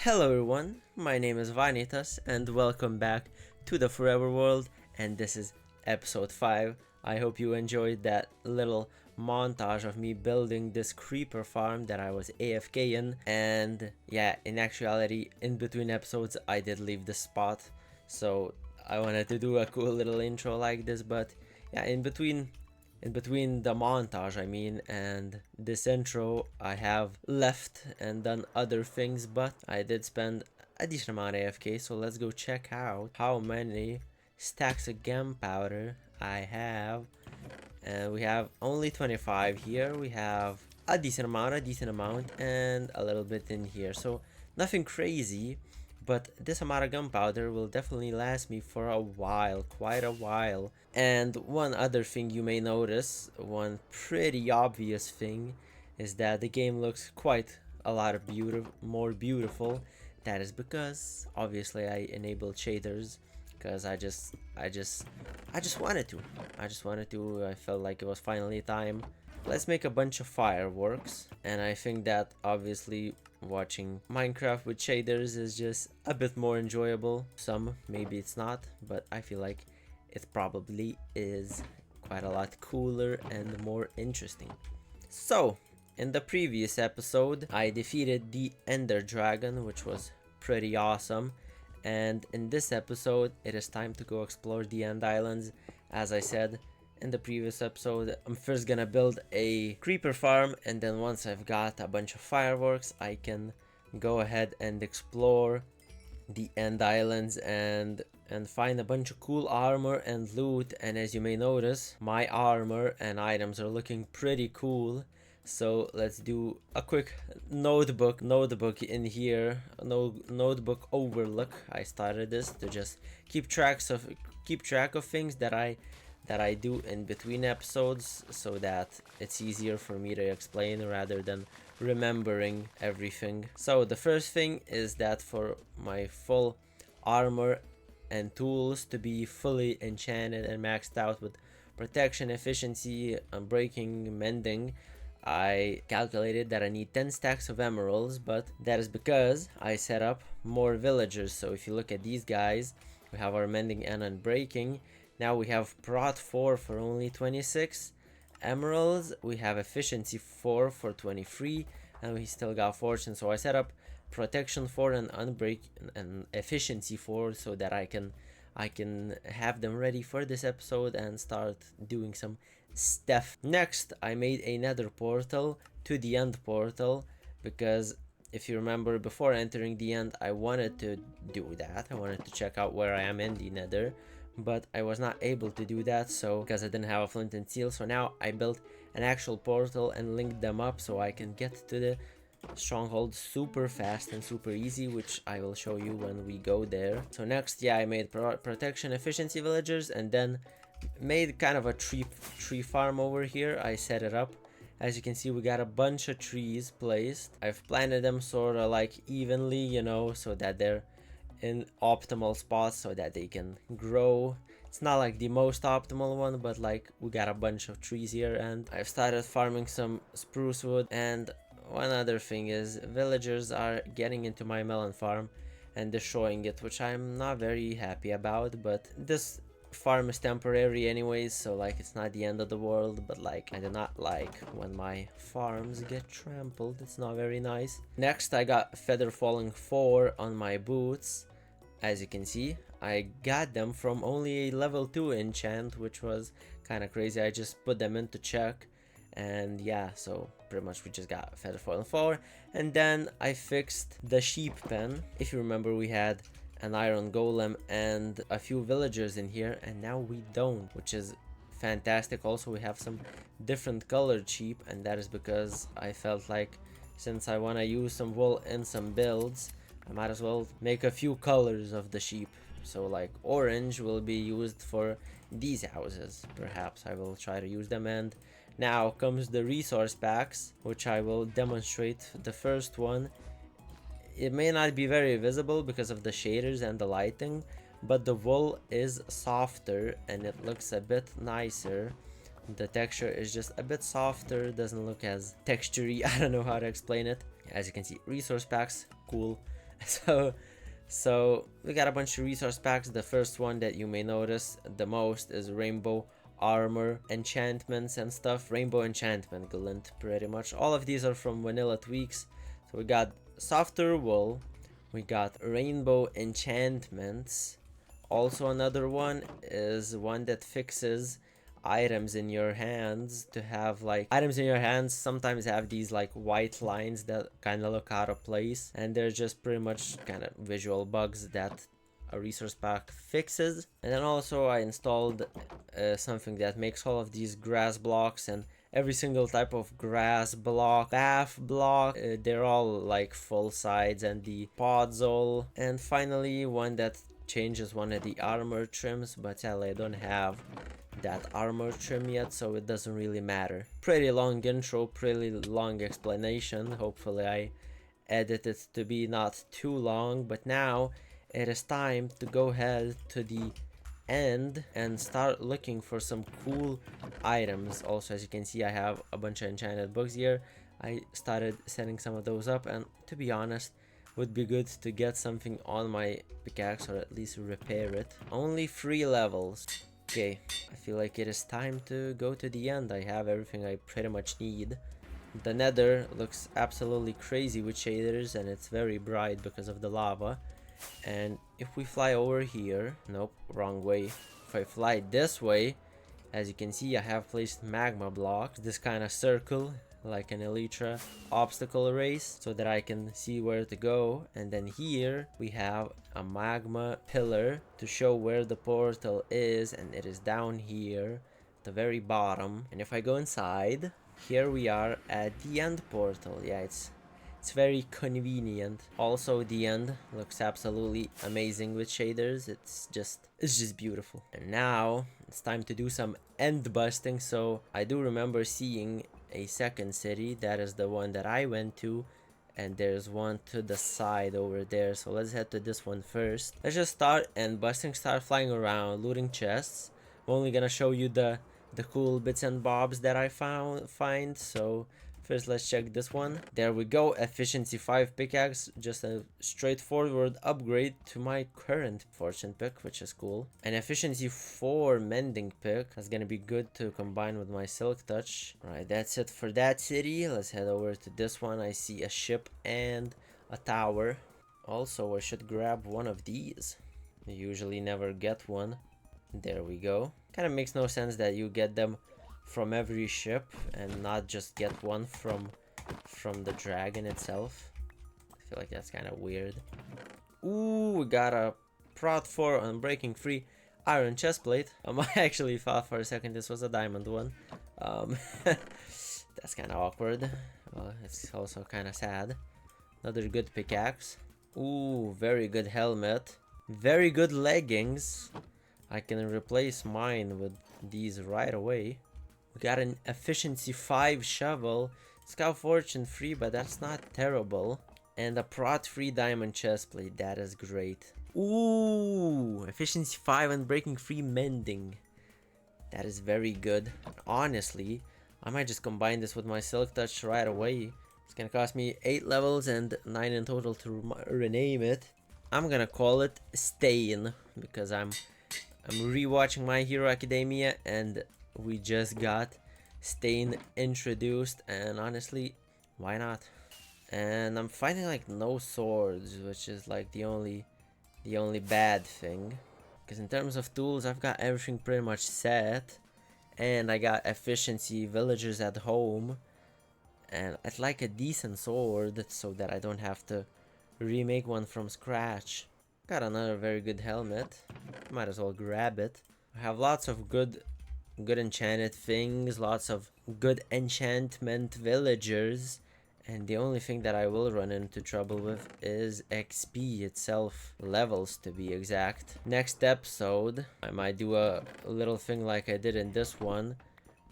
Hello everyone, my name is Vanitas and welcome back to the Forever World, and this is episode 5. I hope you enjoyed that little montage of me building this creeper farm that I was AFK in, and yeah, in actuality, in between episodes I did leave the spot, so I wanted to do a cool little intro like this, but yeah, in between the montage, and this intro, I have left and done other things, but I did spend a decent amount of AFK, so let's go check out how many stacks of gunpowder I have. And we have only 25 here. We have a decent amount, and a little bit in here, so nothing crazy. But this amount of gunpowder will definitely last me for a while, quite a while. And one other thing you may notice, one pretty obvious thing, is that the game looks quite a lot of more beautiful. That is because obviously I enabled shaders, because I just wanted to. I felt like it was finally time. Let's make a bunch of fireworks, and I think that obviously watching Minecraft with shaders is just a bit more enjoyable. Some, maybe it's not, but I feel like it probably is quite a lot cooler and more interesting. So, in the previous episode, I defeated the Ender Dragon, which was pretty awesome. And in this episode, it is time to go explore the End Islands. As I said in the previous episode, I'm first gonna build a creeper farm, and then once I've got a bunch of fireworks, I can go ahead and explore the End Islands and find a bunch of cool armor and loot. And as you may notice, my armor and items are looking pretty cool. So let's do a quick notebook in here, notebook overlook. I started this to just keep track of things that I do in between episodes, so that it's easier for me to explain rather than remembering everything. So the first thing is that for my full armor and tools to be fully enchanted and maxed out with protection, efficiency, breaking, mending, I calculated that I need 10 stacks of emeralds, but that is because I set up more villagers. So if you look at these guys, we have our mending and unbreaking. Now we have prot 4 for only 26 emeralds. We have efficiency 4 for 23, and we still got fortune. So I set up protection 4 and unbreak and efficiency 4 so that I can have them ready for this episode and start doing some stuff. Next, I made a nether portal to the end portal, because if you remember, before entering the end, I wanted to do that. I wanted to check out where I am in the nether, but I was not able to do that, so because I didn't have a flint and steel. So now I built an actual portal and linked them up so I can get to the stronghold super fast and super easy, which I will show you when we go there. So next, yeah, I made protection efficiency villagers, and then made kind of a tree farm over here. I set it up. As you can see, we got a bunch of trees placed. I've planted them sort of like evenly, you know, so that they're in optimal spots so that they can grow. It's not like the most optimal one, but like we got a bunch of trees here, and I've started farming some spruce wood. And one other thing is, villagers are getting into my melon farm and destroying it, which I'm not very happy about, but this farm is temporary anyways, so like it's not the end of the world. But like, I do not like when my farms get trampled. It's not very nice. Next, I got feather falling 4 on my boots. As you can see, I got them from only a level 2 enchant, which was kind of crazy. I just put them in to check, and yeah, so pretty much we just got feather falling 4. And then I fixed the sheep pen. If you remember, we had an iron golem and a few villagers in here, and now we don't, which is fantastic. Also, we have some different colored sheep, and that is because I felt like, since I want to use some wool in some builds, I might as well make a few colors of the sheep. So like orange will be used for these houses. Perhaps I will try to use them. And now comes the resource packs, which I will demonstrate. The first one, it may not be very visible because of the shaders and the lighting, but the wool is softer and it looks a bit nicer. The texture is just a bit softer, doesn't look as textury. I don't know how to explain it. As you can see, resource packs, cool. So so we got a bunch of resource packs. The first one that you may notice the most is rainbow armor enchantments and stuff. Rainbow enchantment glint, pretty much. All of these are from vanilla tweaks. So we got softer wool, we got rainbow enchantments. Also another one is one that fixes items in your hands, to have like items in your hands sometimes have these like white lines that kind of look out of place, and they're just pretty much kind of visual bugs that a resource pack fixes. And then also I installed something that makes all of these grass blocks, and every single type of grass block, path block, they're all like full sides, and the podzol. And finally one that changes one of the armor trims, but sadly I don't have that armor trim yet, so it doesn't really matter. Pretty long intro, pretty long explanation. Hopefully I edit it to be not too long, but now it is time to go ahead to the end and start looking for some cool items. Also, as you can see, I have a bunch of enchanted books here. I started setting some of those up, and to be honest, would be good to get something on my pickaxe, or at least repair it. Only 3 levels. Okay, I feel like it is time to go to the end. I have everything I pretty much need. The nether looks absolutely crazy with shaders, and it's very bright because of the lava. And if we fly over here, nope, wrong way. If I fly this way, as you can see, I have placed magma blocks, this kind of circle, like an elytra obstacle race, so that I can see where to go. And then here we have a magma pillar to show where the portal is, and it is down here at the very bottom. And if I go inside, here we are at the end portal. Yeah, it's very convenient. Also, the end looks absolutely amazing with shaders. It's just beautiful. And now it's time to do some end busting. So I do remember seeing a second city. That is the one that I went to, and there's one to the side over there. So let's head to this one first. Let's just start end busting, start flying around, looting chests. I'm only gonna show you the cool bits and bobs that I find. So first, let's check this one. There we go, efficiency 5 pickaxe, just a straightforward upgrade to my current fortune pick, which is cool. An efficiency 4 mending pick, that's gonna be good to combine with my silk touch. Right, that's it for that city. Let's head over to this one. I see a ship and a tower. Also, I should grab one of these. I usually never get one. There we go. Kind of makes no sense that you get them from every ship and not just get one from the dragon itself. I feel like that's kind of weird. Ooh, we got a prot 4 unbreaking free iron chestplate. I actually thought for a second this was a diamond one. That's kind of awkward. Well, it's also kind of sad. Another good pickaxe. Ooh, very good helmet. Very good leggings. I can replace mine with these right away. We got an efficiency 5 shovel. It's got fortune 3, but that's not terrible. And a prot 3 diamond chestplate. That is great. Ooh, efficiency 5 and breaking 3 mending. That is very good. Honestly, I might just combine this with my silk touch right away. It's gonna cost me 8 levels and 9 in total to rename it. I'm gonna call it Stain, because I'm rewatching My Hero Academia, and we just got Stain introduced, and honestly, why not? And I'm finding like no swords, which is like the only bad thing, because in terms of tools, I've got everything pretty much set, and I got efficiency villagers at home, and I'd like a decent sword so that I don't have to remake one from scratch. Got another very good helmet. Might as well grab it. I have lots of good enchanted things, lots of good enchantment villagers, and the only thing that I will run into trouble with is XP itself, levels to be exact. Next episode, I might do a little thing like I did in this one,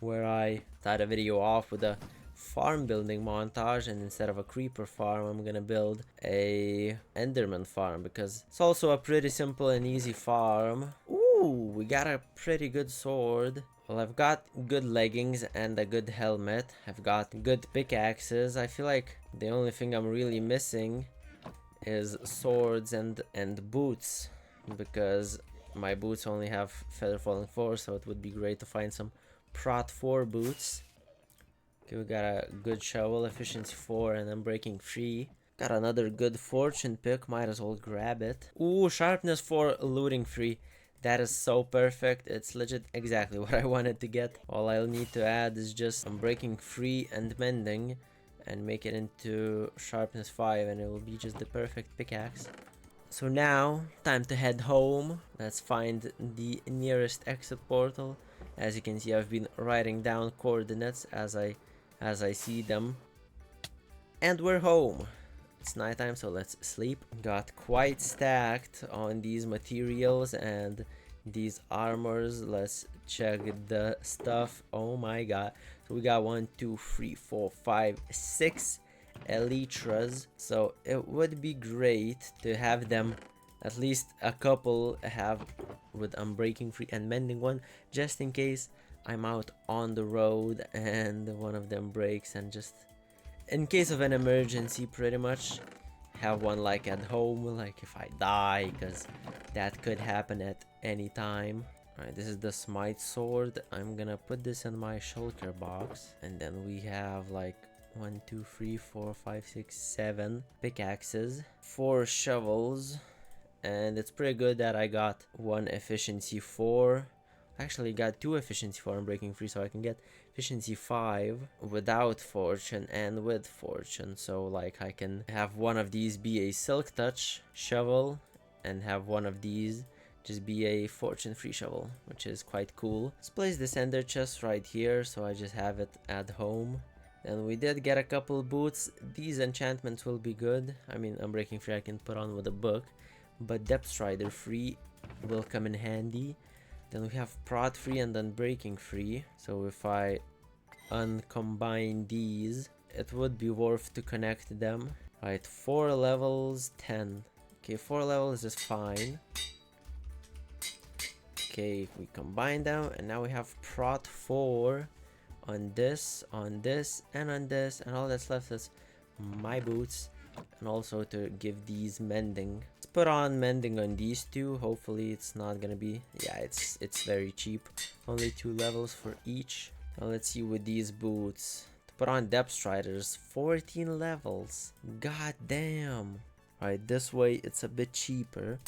where I start a video off with a farm building montage, and instead of a creeper farm, I'm gonna build a enderman farm, because it's also a pretty simple and easy farm. Ooh, we got a pretty good sword. Well, I've got good leggings and a good helmet. I've got good pickaxes. I feel like the only thing I'm really missing is swords and boots, because my boots only have feather falling 4, so it would be great to find some prot 4 boots. Okay, we got a good shovel, efficiency 4, and then breaking 3. Got another good fortune pick, might as well grab it. Ooh, sharpness 4, looting 3. That is so perfect. It's legit exactly what I wanted to get. All I'll need to add is just some breaking 3 and mending, and make it into sharpness 5, and it will be just the perfect pickaxe. So now, time to head home. Let's find the nearest exit portal. As you can see, I've been writing down coordinates as I see them. And we're home. It's nighttime, so let's sleep. Got quite stacked on these materials and these armors. Let's check the stuff. Oh my god. So we got 1, 2, 3, 4, 5, 6 elytras. So it would be great to have them, at least a couple, have with unbreaking 3 and mending 1, just in case I'm out on the road and one of them breaks, and just in case of an emergency, pretty much have one like at home, like if I die, because that could happen at any time. Alright, this is the smite sword. I'm gonna put this in my shulker box, and then we have like 1, 2, 3, 4, 5, 6, 7 pickaxes, 4 shovels, and it's pretty good that I got 1 efficiency 4. Actually got 2 efficiency 4 and breaking 3, so I can get efficiency 5 without fortune and with fortune. So like I can have one of these be a silk touch shovel and have one of these just be a fortune 3 shovel, which is quite cool. Let's place this ender chest right here, so I just have it at home. And we did get a couple boots. These enchantments will be good. I mean, unbreaking 3 I can put on with a book, but depth strider 3 will come in handy. Then we have prot 3 and then breaking 3. So if I uncombine these, it would be worth to connect them. Right, 4 levels, 10. Okay, 4 levels is fine. Okay, we combine them, and now we have prot 4 on this, and on this, and all that's left is my boots, and also to give these mending. Let's put on mending on these two. Hopefully it's not gonna be, yeah, it's very cheap, only 2 levels for each. Now let's see with these boots. To put on depth striders, 14 levels, god damn. Alright, this way it's a bit cheaper.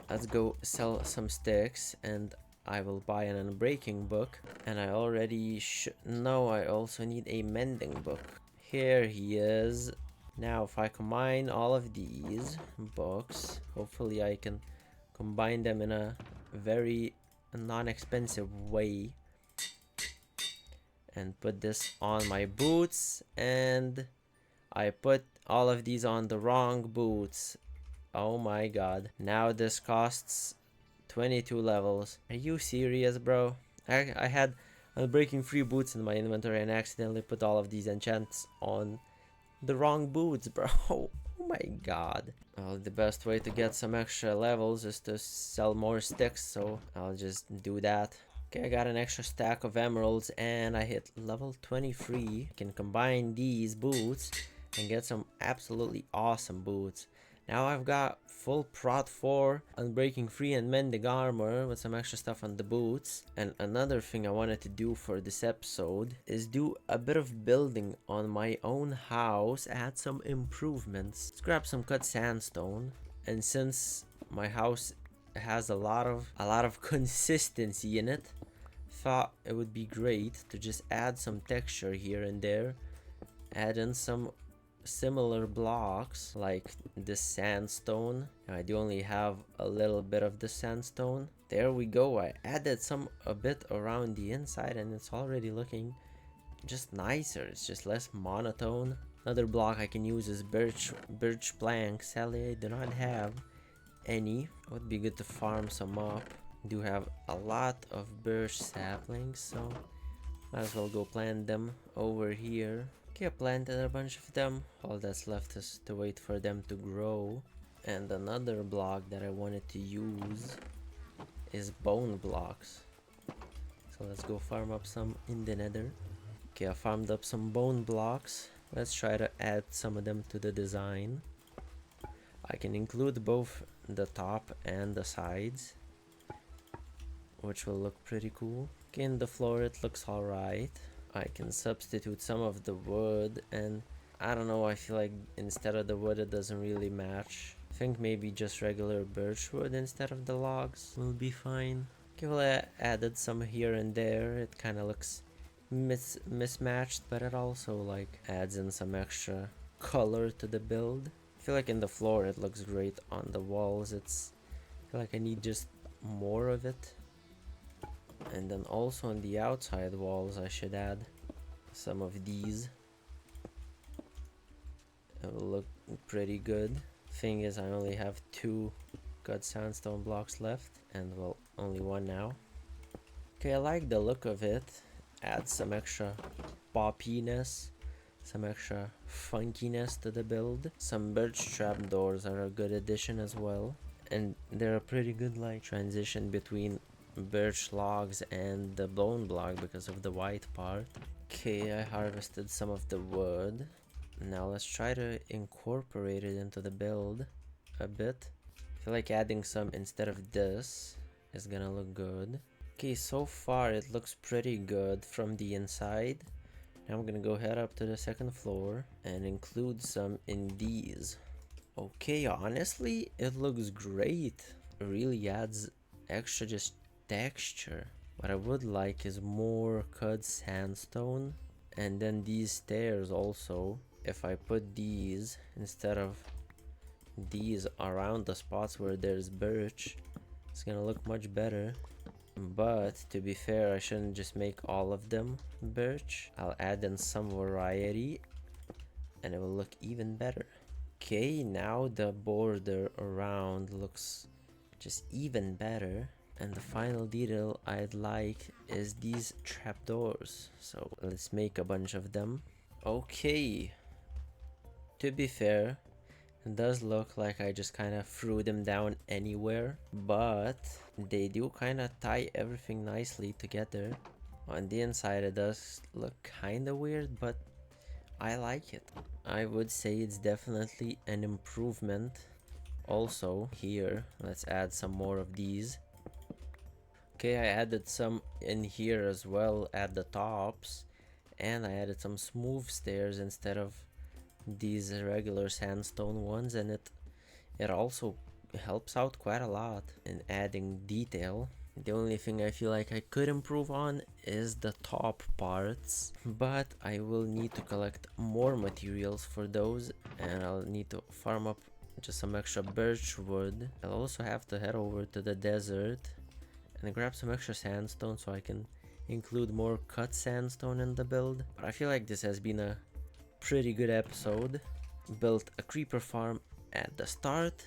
Let's go sell some sticks, and I will buy an unbreaking book. And I already no, I also need a mending book. Here he is. Now if I combine all of these books, hopefully I can combine them in a very non-expensive way, and put this on my boots, and I put all of these on the wrong boots. Oh my god. Now this costs 22 levels. Are you serious, bro? I had unbreaking 3 boots in my inventory and accidentally put all of these enchants on the wrong boots, bro. Oh my god. Well, the best way to get some extra levels is to sell more sticks, so I'll just do that. Okay, I got an extra stack of emeralds and I hit level 23. I can combine these boots and get some absolutely awesome boots. Now I've got full prot 4, unbreaking 3 and mending armor with some extra stuff on the boots. And another thing I wanted to do for this episode is do a bit of building on my own house, add some improvements. Let's grab some cut sandstone, and since my house has a lot of consistency in it, thought it would be great to just add some texture here and there, add in some similar blocks like the sandstone. I do only have a little bit of the sandstone. There we go. I added a bit around the inside, and it's already looking just nicer. It's just less monotone. Another block I can use is birch planks. Sadly, I do not have any. It would be good to farm some up. Do have a lot of birch saplings, so might as well go plant them over here. Okay, I planted a bunch of them. All that's left is to wait for them to grow. And another block that I wanted to use is bone blocks. So let's go farm up some in the nether. Okay, I farmed up some bone blocks. Let's try to add some of them to the design. I can include both the top and the sides, which will look pretty cool. Okay, in the floor it looks alright. I can substitute some of the wood, and I don't know, I feel like instead of the wood it doesn't really match. I think maybe just regular birch wood instead of the logs will be fine. Okay, well, I added some here and there. It kind of looks mismatched, but it also like adds in some extra color to the build. I feel like in the floor it looks great. On the walls I feel like I need just more of it. And then also on the outside walls I should add some of these. It will look pretty good. Thing is, I only have 2 cut sandstone blocks left, and well, only 1 now. Okay, I like the look of it. Add some extra poppiness, some extra funkiness to the build. Some birch trapdoors are a good addition as well, and they're a pretty good like transition between birch logs and the bone block because of the white part. Okay, I harvested some of the wood. Now let's try to incorporate it into the build a bit. I feel like adding some instead of this is gonna look good. Okay, so far it looks pretty good from the inside. Now I'm gonna go head up to the second floor and include some in these. Okay, honestly, it looks great. It really adds extra just texture. What I would like is more cut sandstone, and then these stairs also. If I put these instead of these around the spots where there's birch, it's gonna look much better. But to be fair, I shouldn't just make all of them birch. I'll add in some variety and it will look even better. Okay, now the border around looks just even better. And the final detail I'd like is these trapdoors. So let's make a bunch of them. Okay. To be fair, it does look like I just kind of threw them down anywhere, but they do kind of tie everything nicely together. On the inside it does look kind of weird, but I like it. I would say it's definitely an improvement. Also here, let's add some more of these. Okay, I added some in here as well at the tops, and I added some smooth stairs instead of these regular sandstone ones, and it also helps out quite a lot in adding detail. The only thing I feel like I could improve on is the top parts, but I will need to collect more materials for those, and I'll need to farm up just some extra birch wood. I'll also have to head over to the desert and grab some extra sandstone so I can include more cut sandstone in the build. But I feel like this has been a pretty good episode. Built a creeper farm at the start.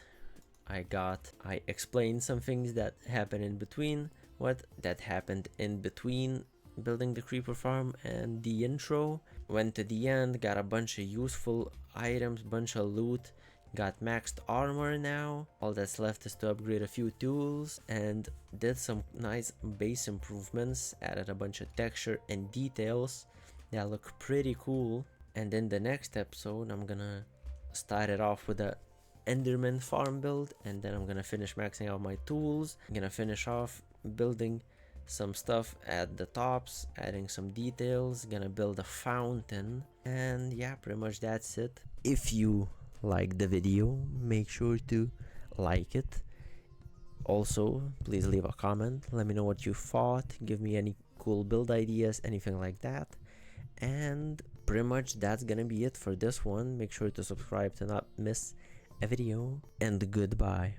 I explained some things that happened in between. What that happened in between building the creeper farm and the intro. Went to the end, got a bunch of useful items, bunch of loot, got maxed armor now. All that's left is to upgrade a few tools, and did some nice base improvements. Added a bunch of texture and details that look pretty cool. And in the next episode, I'm gonna start it off with a Enderman farm build, and then I'm gonna finish maxing out my tools. I'm gonna finish off building some stuff at the tops, adding some details, gonna build a fountain, and yeah, pretty much that's it. If you like the video, make sure to like it. Also, please leave a comment, let me know what you thought, give me any cool build ideas, anything like that. And pretty much that's gonna be it for this one. Make sure to subscribe to not miss a video, and goodbye.